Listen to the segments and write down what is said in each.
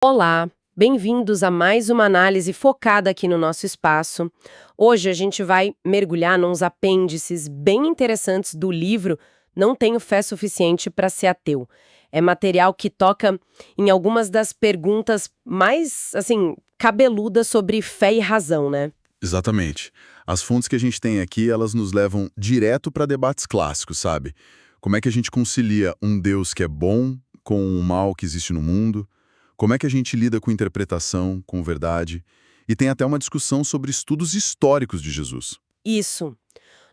Olá, bem-vindos a mais uma análise focada aqui no nosso espaço. Hoje a gente vai mergulhar nos apêndices bem interessantes do livro Não Tenho Fé Suficiente para Ser Ateu. É material que toca em algumas das perguntas mais, cabeludas sobre fé e razão, né? Exatamente. As fontes que a gente tem aqui, elas nos levam direto para debates clássicos, sabe? Como é que a gente concilia um Deus que é bom com o mal que existe no mundo? Como é que a gente lida com interpretação, com verdade? E tem até uma discussão sobre estudos históricos de Jesus. Isso.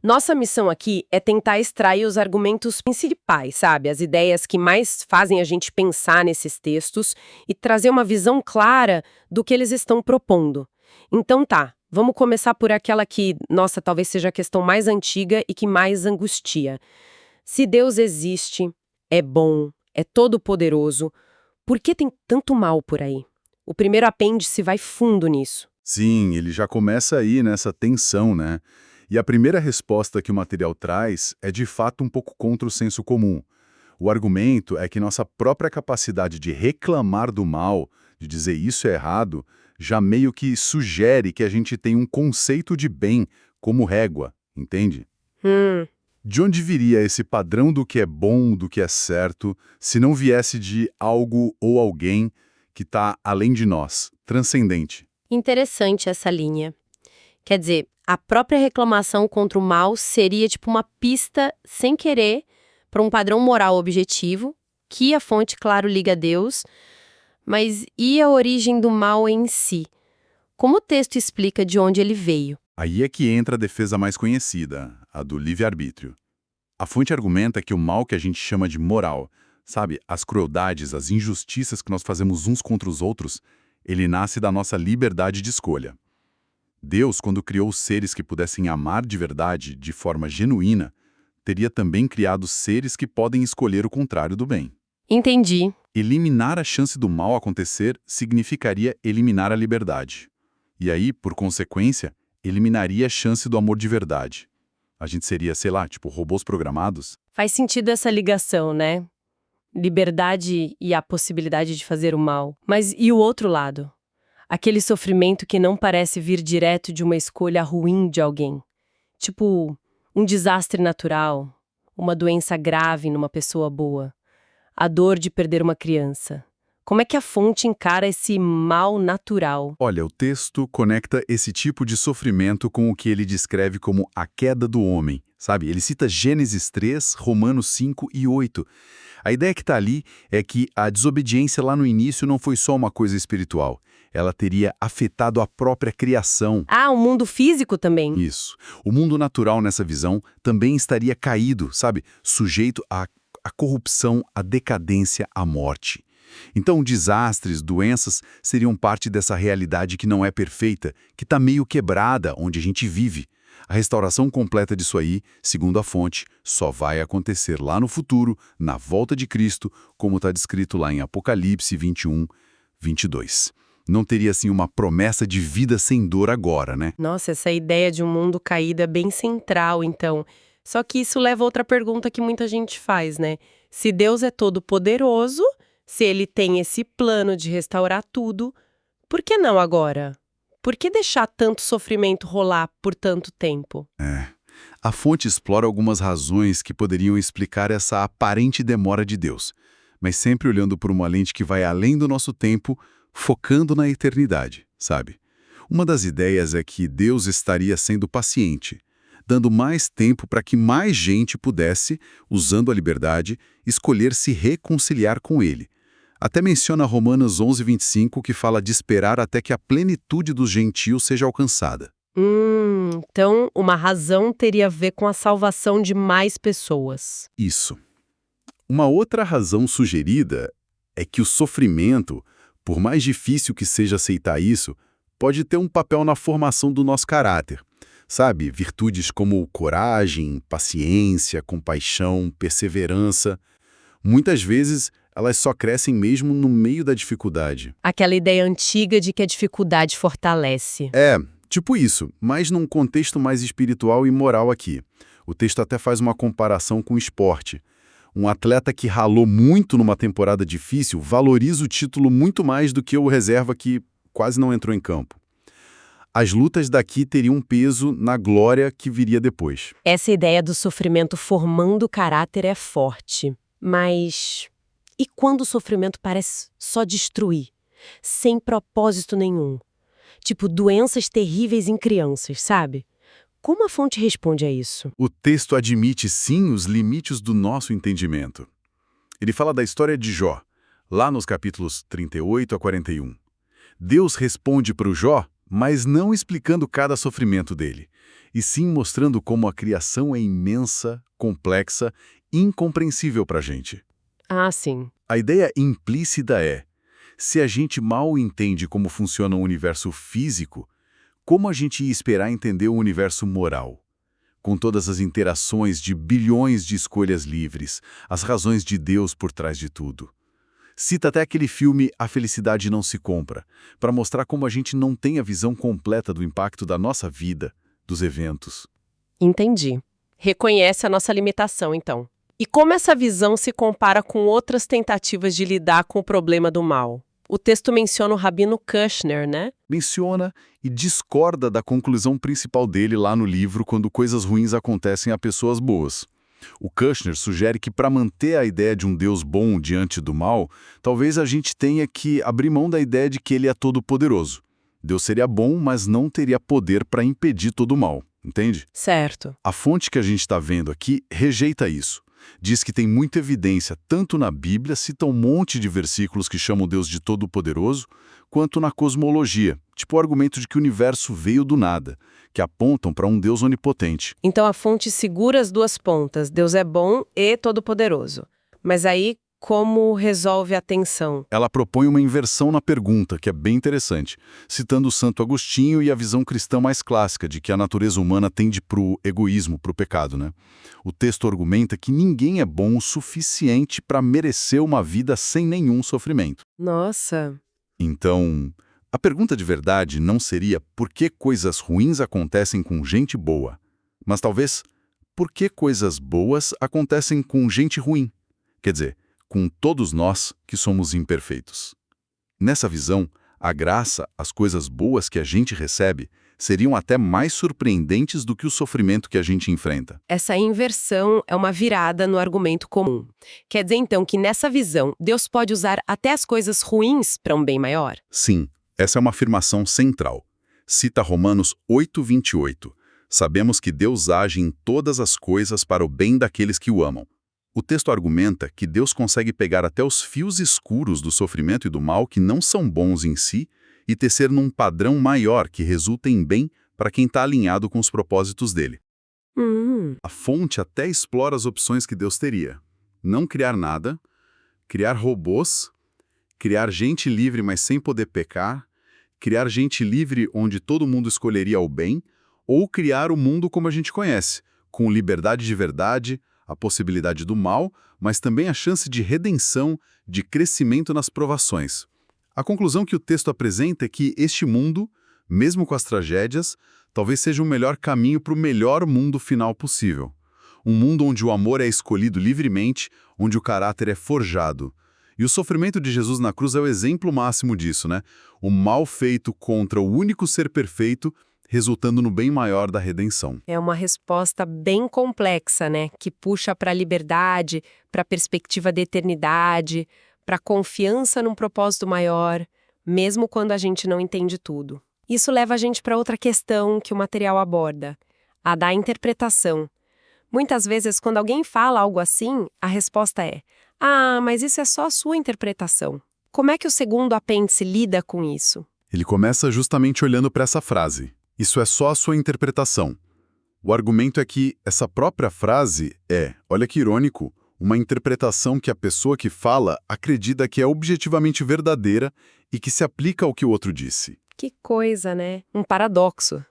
Nossa missão aqui é tentar extrair os argumentos principais, sabe? As ideias que mais fazem a gente pensar nesses textos e trazer uma visão clara do que eles estão propondo. Então tá, vamos começar por aquela que, nossa, talvez seja a questão mais antiga e que mais angustia. Se Deus existe, é bom, é todo-poderoso, por que tem tanto mal por aí? O primeiro apêndice vai fundo nisso. Sim, ele já começa aí nessa tensão, né? E a primeira resposta que o material traz é de fato um pouco contra o senso comum. O argumento é que nossa própria capacidade de reclamar do mal, de dizer isso é errado, já meio que sugere que a gente tem um conceito de bem como régua, entende? Hum. De onde viria esse padrão do que é bom, do que é certo, se não viesse de algo ou alguém que está além de nós, transcendente? Interessante essa linha. Quer dizer, a própria reclamação contra o mal seria tipo uma pista, sem querer, para um padrão moral objetivo, que a fonte, claro, liga a Deus, mas e a origem do mal em si? Como o texto explica de onde ele veio? Aí é que entra a defesa mais conhecida, a do livre-arbítrio. A fonte argumenta que o mal que a gente chama de moral, sabe, as crueldades, as injustiças que nós fazemos uns contra os outros, ele nasce da nossa liberdade de escolha. Deus, quando criou seres que pudessem amar de verdade, de forma genuína, teria também criado seres que podem escolher o contrário do bem. Entendi. Eliminar a chance do mal acontecer significaria eliminar a liberdade. E aí, por consequência, eliminaria a chance do amor de verdade. A gente seria, sei lá, tipo robôs programados? Faz sentido essa ligação, né? Liberdade e a possibilidade de fazer o mal. Mas e o outro lado? Aquele sofrimento que não parece vir direto de uma escolha ruim de alguém. Tipo, um desastre natural, uma doença grave numa pessoa boa, a dor de perder uma criança. Como é que a fonte encara esse mal natural? Olha, o texto conecta esse tipo de sofrimento com o que ele descreve como a queda do homem, sabe? Ele cita Gênesis 3, Romanos 5 e 8. A ideia que está ali é que a desobediência lá no início não foi só uma coisa espiritual. Ela teria afetado a própria criação. Ah, o mundo físico também. Isso. O mundo natural nessa visão também estaria caído, sabe? Sujeito à corrupção, à decadência, à morte. Então, desastres, doenças seriam parte dessa realidade que não é perfeita, que está meio quebrada onde a gente vive. A restauração completa disso aí, segundo a fonte, só vai acontecer lá no futuro, na volta de Cristo, como está descrito lá em Apocalipse 21, 22. Não teria, assim, uma promessa de vida sem dor agora, né? Nossa, essa ideia de um mundo caído é bem central, então. Só que isso leva a outra pergunta que muita gente faz, né? Se Deus é todo-poderoso, se ele tem esse plano de restaurar tudo, por que não agora? Por que deixar tanto sofrimento rolar por tanto tempo? A fonte explora algumas razões que poderiam explicar essa aparente demora de Deus, mas sempre olhando por uma lente que vai além do nosso tempo, focando na eternidade, sabe? Uma das ideias é que Deus estaria sendo paciente, dando mais tempo para que mais gente pudesse, usando a liberdade, escolher se reconciliar com Ele. Até menciona Romanos 11:25, que fala de esperar até que a plenitude dos gentios seja alcançada. Então uma razão teria a ver com a salvação de mais pessoas. Isso. Uma outra razão sugerida é que o sofrimento, por mais difícil que seja aceitar isso, pode ter um papel na formação do nosso caráter. Sabe, virtudes como coragem, paciência, compaixão, perseverança. Muitas vezes, elas só crescem mesmo no meio da dificuldade. Aquela ideia antiga de que a dificuldade fortalece. Tipo isso, mas num contexto mais espiritual e moral aqui. O texto até faz uma comparação com o esporte. Um atleta que ralou muito numa temporada difícil valoriza o título muito mais do que o reserva que quase não entrou em campo. As lutas daqui teriam um peso na glória que viria depois. Essa ideia do sofrimento formando caráter é forte. Mas e quando o sofrimento parece só destruir, sem propósito nenhum? Tipo, doenças terríveis em crianças, sabe? Como a fonte responde a isso? O texto admite, sim, os limites do nosso entendimento. Ele fala da história de Jó, lá nos capítulos 38 a 41. Deus responde para o Jó, mas não explicando cada sofrimento dele, e sim mostrando como a criação é imensa, complexa, incompreensível para a gente. Ah, sim. A ideia implícita é, se a gente mal entende como funciona o universo físico, como a gente ia esperar entender o universo moral? Com todas as interações de bilhões de escolhas livres, as razões de Deus por trás de tudo. Cita até aquele filme A Felicidade Não Se Compra, para mostrar como a gente não tem a visão completa do impacto da nossa vida, dos eventos. Entendi. Reconhece a nossa limitação, então. E como essa visão se compara com outras tentativas de lidar com o problema do mal? O texto menciona o Rabino Kushner, né? Menciona e discorda da conclusão principal dele lá no livro quando coisas ruins acontecem a pessoas boas. O Kushner sugere que para manter a ideia de um Deus bom diante do mal, talvez a gente tenha que abrir mão da ideia de que ele é todo-poderoso. Deus seria bom, mas não teria poder para impedir todo o mal, entende? Certo. A fonte que a gente está vendo aqui rejeita isso. Diz que tem muita evidência, tanto na Bíblia, cita um monte de versículos que chamam Deus de todo-poderoso, quanto na cosmologia, tipo o argumento de que o universo veio do nada, que apontam para um Deus onipotente. Então a fonte segura as duas pontas. Deus é bom e todo-poderoso. Mas aí, como resolve a tensão? Ela propõe uma inversão na pergunta, que é bem interessante, citando o Santo Agostinho e a visão cristã mais clássica de que a natureza humana tende para o egoísmo, para o pecado, né? O texto argumenta que ninguém é bom o suficiente para merecer uma vida sem nenhum sofrimento. Nossa. Então, a pergunta de verdade não seria por que coisas ruins acontecem com gente boa, mas talvez por que coisas boas acontecem com gente ruim. Quer dizer, com todos nós que somos imperfeitos. Nessa visão, a graça, as coisas boas que a gente recebe, seriam até mais surpreendentes do que o sofrimento que a gente enfrenta. Essa inversão é uma virada no argumento comum. Quer dizer, então, que nessa visão, Deus pode usar até as coisas ruins para um bem maior? Sim, essa é uma afirmação central. Cita Romanos 8:28. Sabemos que Deus age em todas as coisas para o bem daqueles que o amam. O texto argumenta que Deus consegue pegar até os fios escuros do sofrimento e do mal que não são bons em si e tecer num padrão maior que resulta em bem para quem está alinhado com os propósitos dele. A fonte até explora as opções que Deus teria. Não criar nada, criar robôs, criar gente livre mas sem poder pecar, criar gente livre onde todo mundo escolheria o bem, ou criar o mundo como a gente conhece, com liberdade de verdade, a possibilidade do mal, mas também a chance de redenção, de crescimento nas provações. A conclusão que o texto apresenta é que este mundo, mesmo com as tragédias, talvez seja o melhor caminho para o melhor mundo final possível. Um mundo onde o amor é escolhido livremente, onde o caráter é forjado. E o sofrimento de Jesus na cruz é o exemplo máximo disso, né? O mal feito contra o único ser perfeito, resultando no bem maior da redenção. É uma resposta bem complexa, né? Que puxa para a liberdade, para a perspectiva da eternidade, para a confiança num propósito maior, mesmo quando a gente não entende tudo. Isso leva a gente para outra questão que o material aborda, a da interpretação. Muitas vezes, quando alguém fala algo assim, a resposta é: ah, mas isso é só a sua interpretação. Como é que o segundo apêndice lida com isso? Ele começa justamente olhando para essa frase. Isso é só a sua interpretação. O argumento é que essa própria frase é, olha que irônico, uma interpretação que a pessoa que fala acredita que é objetivamente verdadeira e que se aplica ao que o outro disse. Que coisa, né? Um paradoxo.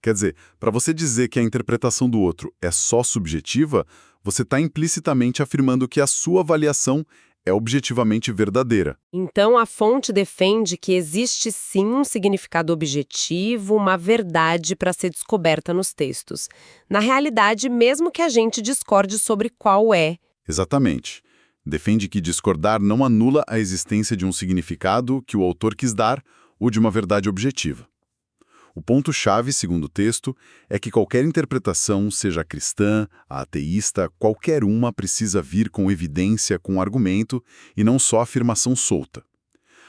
Quer dizer, para você dizer que a interpretação do outro é só subjetiva, você está implicitamente afirmando que a sua avaliação é objetivamente verdadeira. Então, a fonte defende que existe sim um significado objetivo, uma verdade para ser descoberta nos textos. Na realidade, mesmo que a gente discorde sobre qual é Exatamente. Defende que discordar não anula a existência de um significado que o autor quis dar ou de uma verdade objetiva. O ponto-chave, segundo o texto, é que qualquer interpretação, seja cristã, ateísta, qualquer uma precisa vir com evidência, com argumento, e não só afirmação solta.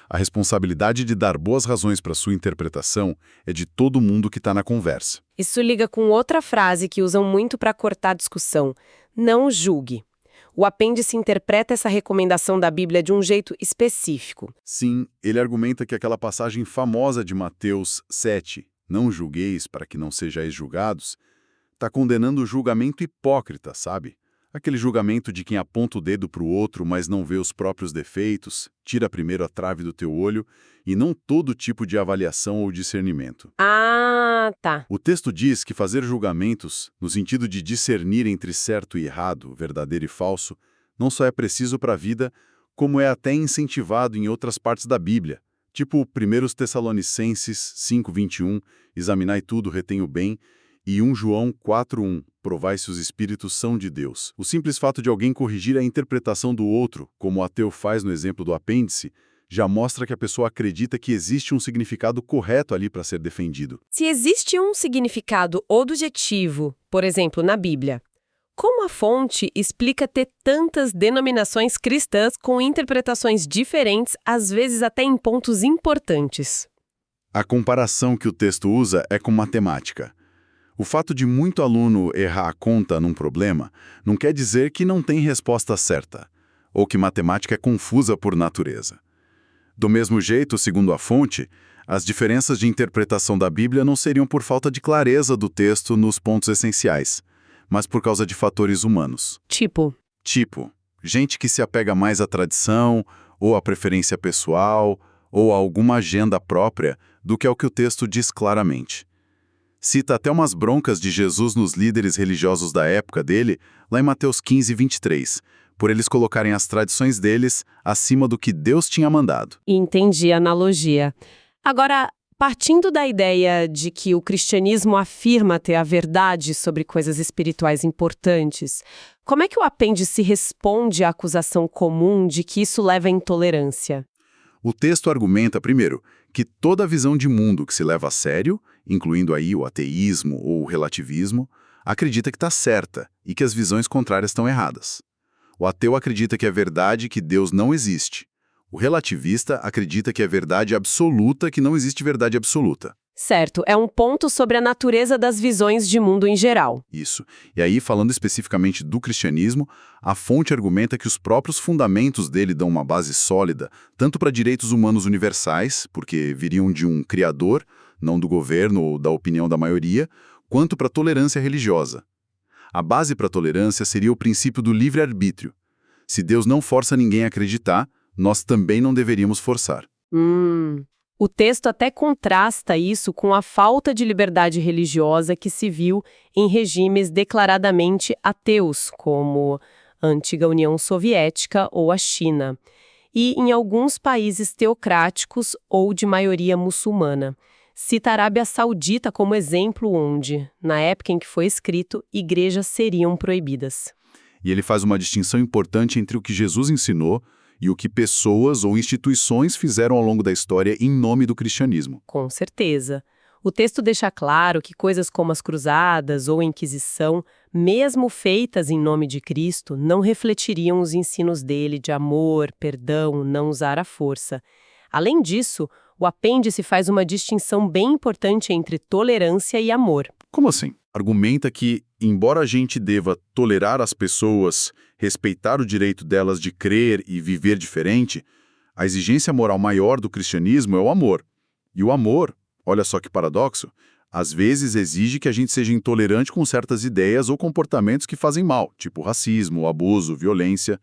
A responsabilidade de dar boas razões para sua interpretação é de todo mundo que está na conversa. Isso liga com outra frase que usam muito para cortar a discussão: não julgue. O apêndice interpreta essa recomendação da Bíblia de um jeito específico. Sim, ele argumenta que aquela passagem famosa de Mateus 7, não julgueis para que não sejais julgados, está condenando o julgamento hipócrita, sabe? Aquele julgamento de quem aponta o dedo para o outro, mas não vê os próprios defeitos, tira primeiro a trave do teu olho, e não todo tipo de avaliação ou discernimento. Ah, tá. O texto diz que fazer julgamentos, no sentido de discernir entre certo e errado, verdadeiro e falso, não só é preciso para a vida, como é até incentivado em outras partes da Bíblia, tipo 1 Tessalonicenses 5:21, examinai tudo, retém o bem, e 1 João 4:1, provai se os espíritos são de Deus. O simples fato de alguém corrigir a interpretação do outro, como o ateu faz no exemplo do apêndice, já mostra que a pessoa acredita que existe um significado correto ali para ser defendido. Se existe um significado objetivo, por exemplo, na Bíblia, como a fonte explica ter tantas denominações cristãs com interpretações diferentes, às vezes até em pontos importantes? A comparação que o texto usa é com matemática. O fato de muito aluno errar a conta num problema não quer dizer que não tem resposta certa, ou que matemática é confusa por natureza. Do mesmo jeito, segundo a fonte, as diferenças de interpretação da Bíblia não seriam por falta de clareza do texto nos pontos essenciais, mas por causa de fatores humanos. Tipo, gente que se apega mais à tradição, ou à preferência pessoal, ou a alguma agenda própria, do que ao que o texto diz claramente. Cita até umas broncas de Jesus nos líderes religiosos da época dele, lá em Mateus 15:23, por eles colocarem as tradições deles acima do que Deus tinha mandado. entendi a analogia. Agora, partindo da ideia de que o cristianismo afirma ter a verdade sobre coisas espirituais importantes, como é que o apêndice responde à acusação comum de que isso leva à intolerância? O texto argumenta, primeiro, que toda visão de mundo que se leva a sério, incluindo aí o ateísmo ou o relativismo, acredita que está certa e que as visões contrárias estão erradas. O ateu acredita que é verdade que Deus não existe. O relativista acredita que é verdade absoluta que não existe verdade absoluta. Certo, é um ponto sobre a natureza das visões de mundo em geral. Isso. E aí, falando especificamente do cristianismo, a fonte argumenta que os próprios fundamentos dele dão uma base sólida, tanto para direitos humanos universais, porque viriam de um criador, não do governo ou da opinião da maioria, quanto para tolerância religiosa. A base para a tolerância seria o princípio do livre-arbítrio. Se Deus não força ninguém a acreditar, nós também não deveríamos forçar. O texto até contrasta isso com a falta de liberdade religiosa que se viu em regimes declaradamente ateus, como a antiga União Soviética ou a China, e em alguns países teocráticos ou de maioria muçulmana. Cita a Arábia Saudita como exemplo onde, na época em que foi escrito, igrejas seriam proibidas. E ele faz uma distinção importante entre o que Jesus ensinou e o que pessoas ou instituições fizeram ao longo da história em nome do cristianismo. Com certeza. O texto deixa claro que coisas como as cruzadas ou a Inquisição, mesmo feitas em nome de Cristo, não refletiriam os ensinos dele de amor, perdão, não usar a força. Além disso, o apêndice faz uma distinção bem importante entre tolerância e amor. Como assim? Argumenta que, embora a gente deva tolerar as pessoas, respeitar o direito delas de crer e viver diferente, a exigência moral maior do cristianismo é o amor. E o amor, olha só que paradoxo, às vezes exige que a gente seja intolerante com certas ideias ou comportamentos que fazem mal, tipo racismo, abuso, violência.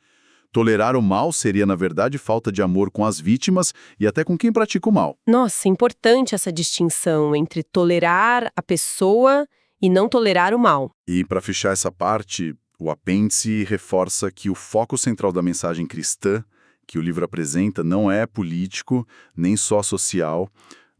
Tolerar o mal seria, na verdade, falta de amor com as vítimas e até com quem pratica o mal. Nossa, importante essa distinção entre tolerar a pessoa e não tolerar o mal. E, para fechar essa parte, o apêndice reforça que o foco central da mensagem cristã que o livro apresenta não é político, nem só social,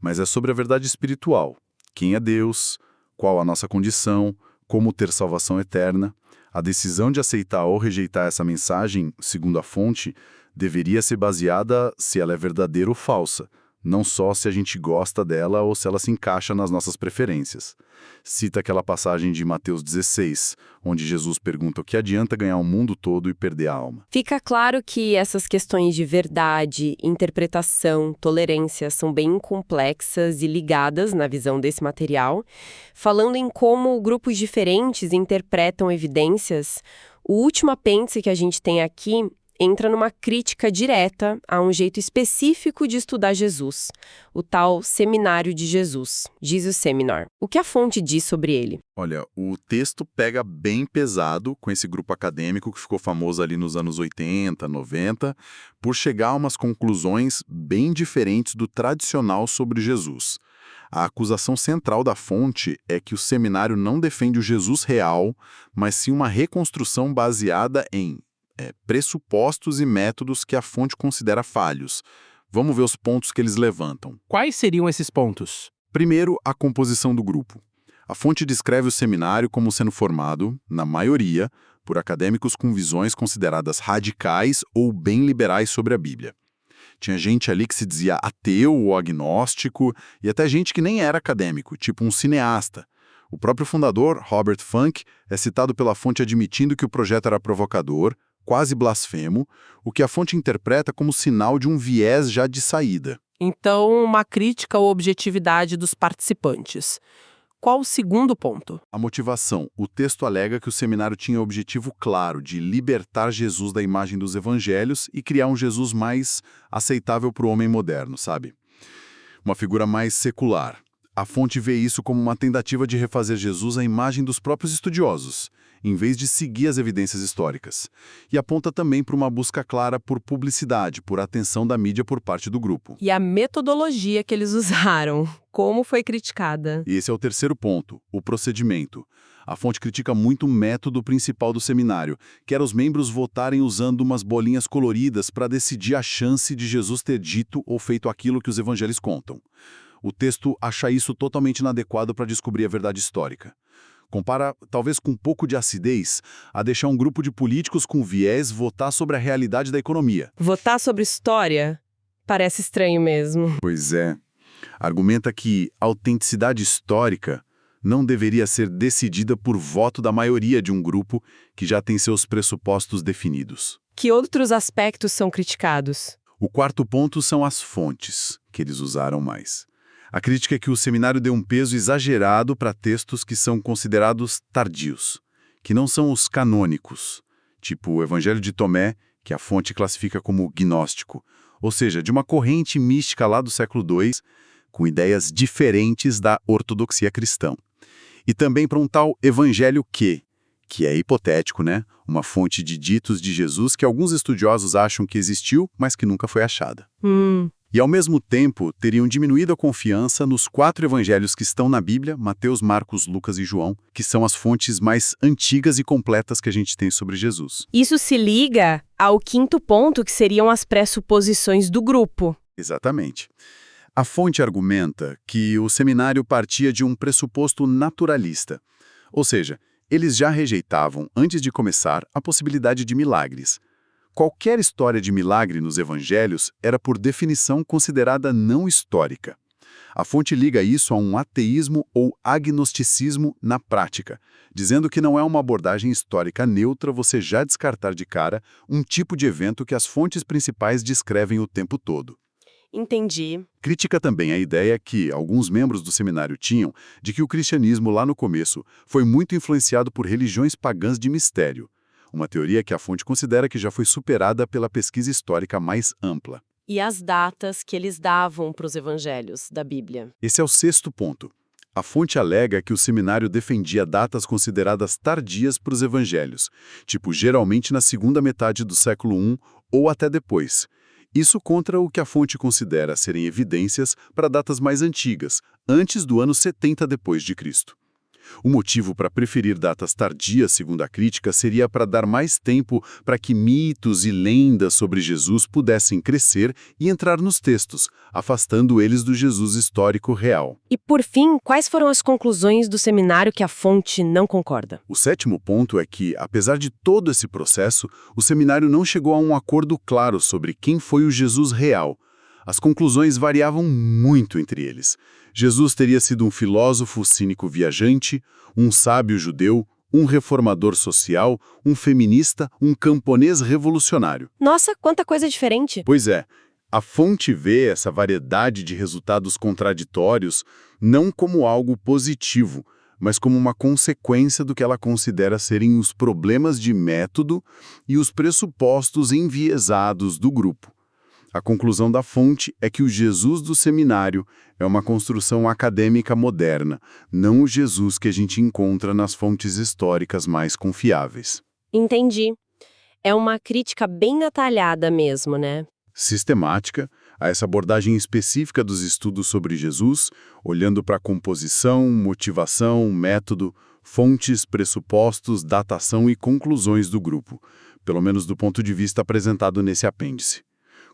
mas é sobre a verdade espiritual. Quem é Deus, qual a nossa condição, como ter salvação eterna. A decisão de aceitar ou rejeitar essa mensagem, segundo a fonte, deveria ser baseada se ela é verdadeira ou falsa, não só se a gente gosta dela ou se ela se encaixa nas nossas preferências. Cita aquela passagem de Mateus 16, onde Jesus pergunta o que adianta ganhar o mundo todo e perder a alma. Fica claro que essas questões de verdade, interpretação, tolerância são bem complexas e ligadas na visão desse material. Falando em como grupos diferentes interpretam evidências, o último apêndice que a gente tem aqui entra numa crítica direta a um jeito específico de estudar Jesus, o tal Seminário de Jesus, Jesus Seminar. O que a fonte diz sobre ele? Olha, o texto pega bem pesado com esse grupo acadêmico que ficou famoso ali nos anos 80, 90, por chegar a umas conclusões bem diferentes do tradicional sobre Jesus. A acusação central da fonte é que o seminário não defende o Jesus real, mas sim uma reconstrução baseada em pressupostos e métodos que a fonte considera falhos. Vamos ver os pontos que eles levantam. Quais seriam esses pontos? Primeiro, a composição do grupo. A fonte descreve o seminário como sendo formado, na maioria, por acadêmicos com visões consideradas radicais ou bem liberais sobre a Bíblia. Tinha gente ali que se dizia ateu ou agnóstico, e até gente que nem era acadêmico, tipo um cineasta. O próprio fundador, Robert Funk, é citado pela fonte admitindo que o projeto era provocador, quase blasfemo, o que a fonte interpreta como sinal de um viés já de saída. Então, uma crítica à objetividade dos participantes. Qual o segundo ponto? A motivação. O texto alega que o seminário tinha o objetivo claro de libertar Jesus da imagem dos evangelhos e criar um Jesus mais aceitável para o homem moderno, sabe? Uma figura mais secular. A fonte vê isso como uma tentativa de refazer Jesus à imagem dos próprios estudiosos, em vez de seguir as evidências históricas. E aponta também para uma busca clara por publicidade, por atenção da mídia por parte do grupo. E a metodologia que eles usaram, como foi criticada? E esse é o terceiro ponto, o procedimento. A fonte critica muito o método principal do seminário, que era os membros votarem usando umas bolinhas coloridas para decidir a chance de Jesus ter dito ou feito aquilo que os evangelhos contam. O texto acha isso totalmente inadequado para descobrir a verdade histórica. Compara, talvez com um pouco de acidez, a deixar um grupo de políticos com viés votar sobre a realidade da economia. Votar sobre história? Parece estranho mesmo. Pois é. Argumenta que a autenticidade histórica não deveria ser decidida por voto da maioria de um grupo que já tem seus pressupostos definidos. Que outros aspectos são criticados? O quarto ponto são as fontes que eles usaram mais. A crítica é que o seminário deu um peso exagerado para textos que são considerados tardios, que não são os canônicos, tipo o Evangelho de Tomé, que a fonte classifica como gnóstico, ou seja, de uma corrente mística lá do século II, com ideias diferentes da ortodoxia cristã. E também para um tal Evangelho que é hipotético, né? Uma fonte de ditos de Jesus que alguns estudiosos acham que existiu, mas que nunca foi achada. E, ao mesmo tempo, teriam diminuído a confiança nos 4 evangelhos que estão na Bíblia, Mateus, Marcos, Lucas e João, que são as fontes mais antigas e completas que a gente tem sobre Jesus. Isso se liga ao quinto ponto, que seriam as pressuposições do grupo. Exatamente. A fonte argumenta que o seminário partia de um pressuposto naturalista, ou seja, eles já rejeitavam, antes de começar, a possibilidade de milagres. Qualquer história de milagre nos evangelhos era, por definição, considerada não histórica. A fonte liga isso a um ateísmo ou agnosticismo na prática, dizendo que não é uma abordagem histórica neutra você já descartar de cara um tipo de evento que as fontes principais descrevem o tempo todo. Entendi. Critica também a ideia que alguns membros do seminário tinham de que o cristianismo, lá no começo, foi muito influenciado por religiões pagãs de mistério. Uma teoria que a fonte considera que já foi superada pela pesquisa histórica mais ampla. E as datas que eles davam para os evangelhos da Bíblia? Esse é o sexto ponto. A fonte alega que o seminário defendia datas consideradas tardias para os evangelhos, tipo geralmente na segunda metade do século I ou até depois. Isso contra o que a fonte considera serem evidências para datas mais antigas, antes do ano 70 depois de Cristo. O motivo para preferir datas tardias, segundo a crítica, seria para dar mais tempo para que mitos e lendas sobre Jesus pudessem crescer e entrar nos textos, afastando eles do Jesus histórico real. E, por fim, quais foram as conclusões do seminário que a fonte não concorda? O sétimo ponto é que, apesar de todo esse processo, o seminário não chegou a um acordo claro sobre quem foi o Jesus real. As conclusões variavam muito entre eles. Jesus teria sido um filósofo cínico viajante, um sábio judeu, um reformador social, um feminista, um camponês revolucionário. Nossa, quanta coisa diferente! Pois é, a fonte vê essa variedade de resultados contraditórios não como algo positivo, mas como uma consequência do que ela considera serem os problemas de método e os pressupostos enviesados do grupo. A conclusão da fonte é que o Jesus do seminário é uma construção acadêmica moderna, não o Jesus que a gente encontra nas fontes históricas mais confiáveis. Entendi. É uma crítica bem atalhada mesmo, né? Sistemática, a essa abordagem específica dos estudos sobre Jesus, olhando para a composição, motivação, método, fontes, pressupostos, datação e conclusões do grupo, pelo menos do ponto de vista apresentado nesse apêndice.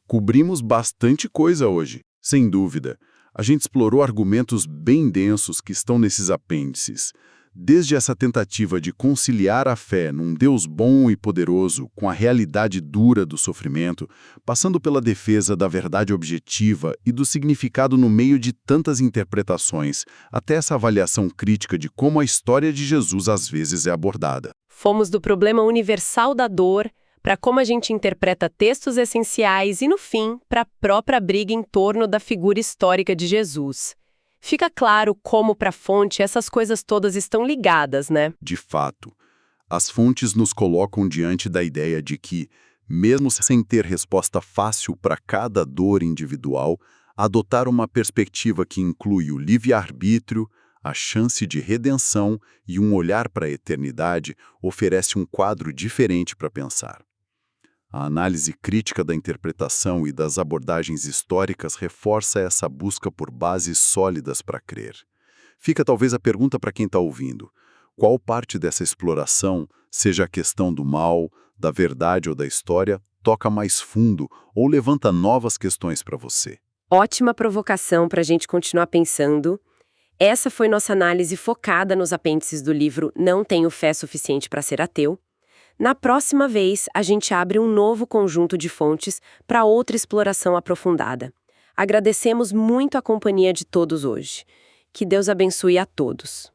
Cobrimos bastante coisa hoje, sem dúvida. A gente explorou argumentos bem densos que estão nesses apêndices. Desde essa tentativa de conciliar a fé num Deus bom e poderoso com a realidade dura do sofrimento, passando pela defesa da verdade objetiva e do significado no meio de tantas interpretações, até essa avaliação crítica de como a história de Jesus às vezes é abordada. Fomos do problema universal da dor para como a gente interpreta textos essenciais e, no fim, para a própria briga em torno da figura histórica de Jesus. Fica claro como, para a fonte, essas coisas todas estão ligadas, né? De fato, as fontes nos colocam diante da ideia de que, mesmo sem ter resposta fácil para cada dor individual, adotar uma perspectiva que inclui o livre-arbítrio, a chance de redenção e um olhar para a eternidade oferece um quadro diferente para pensar. A análise crítica da interpretação e das abordagens históricas reforça essa busca por bases sólidas para crer. Fica talvez a pergunta para quem está ouvindo: qual parte dessa exploração, seja a questão do mal, da verdade ou da história, toca mais fundo ou levanta novas questões para você? Ótima provocação para a gente continuar pensando. Essa foi nossa análise focada nos apêndices do livro Não Tenho Fé Suficiente para Ser Ateu. Na próxima vez, a gente abre um novo conjunto de fontes para outra exploração aprofundada. Agradecemos muito a companhia de todos hoje. Que Deus abençoe a todos.